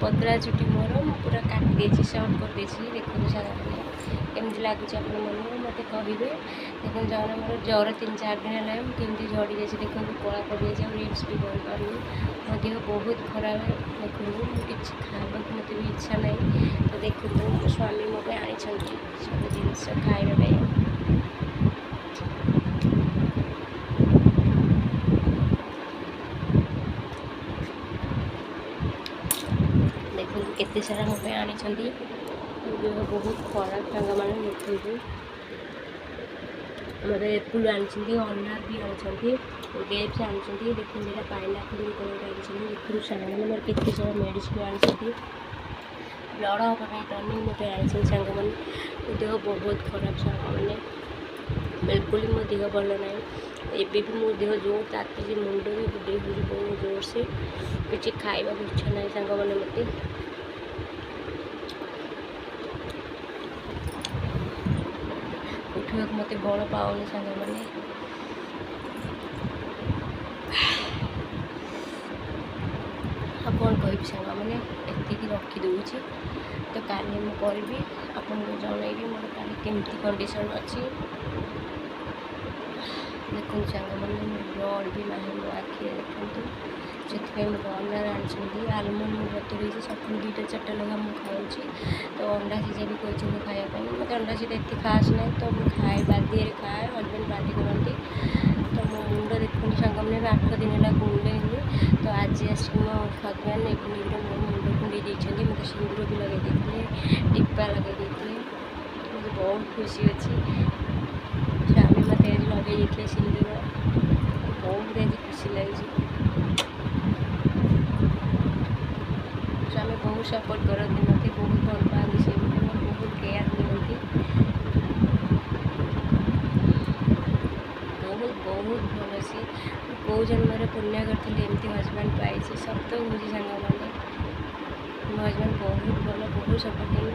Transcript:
पतला चुटी मोर पूरा काटी देछि शॉर्ट कर देछि देखो सारा केमती लगुच आप मत कहे देखो जौन मोर ज्वर 3-4 दिन है केमती झड़ी जाए देखो कला पड़ जाए रिल्स भी कर मो देह बहुत खराब है देखो किसी खावा मत भी इच्छा ना तो देखो मो स्वामी मो आनी सब जिन खाଇବା देखो केते सारा मो आनी बहुत खराब सांग मैंने देखो मतलब एप्पल आनी अनार भी आनी ग्रेप्स आनी देखो मेरा पाइनएप्पल देखो सांग मैंने केते सारा मेडिसिन आनी ब्लड हाँ टनिक मत आनी सांग मैंने देह बहुत खराब सांग मैंने बिल्कुल मो देह भल ना एबी भी मो देह जोर ताती मुंड भी बुड़े हो बहुत जोर से किसी खाइबा इच्छा ना सांग मैंने मत उठा मत बल पाऊनी सांग मैंने कौन कह सांग मैंने एति रखीदे तो काली मुझे आपन जनइबी मोर काली केमती कंडीशन अच्छी देखो सांग मैंने ब्लड भी ना मो आखि देखो से अंडा आनी आलमंड बतुरी सकाल 2-4टा लगा मुझे खाऊँ तो अंडा सीझा भी कहते खायापी मत अंडा सीझा इतनी खास ना तो मुझे खाए बादी खाए हजबैंड बादी करती तो मो मुंड देखो सांग मैंने 8 दिन है कुंडे तो आज आस मो हजबैंड इवनिंग मो मुंड कुंडे देते मत सिंदूर भी लगे देते टीपा लगे देते मुझे बहुत खुशी अच्छी स्वामी मत लगे देते सिंदूर बहुत आज खुशी लगी स्वामी बहुत सपोर्ट करती मत बहुत भल पाती से बहुत केयर दिखती बहुत भल सी कौ जन्म पुण्य करी एमती हजबैंड पाई सत मुझे सांग मैंने मो हजबैंड बहुत भल बहुत सपोर्टिंग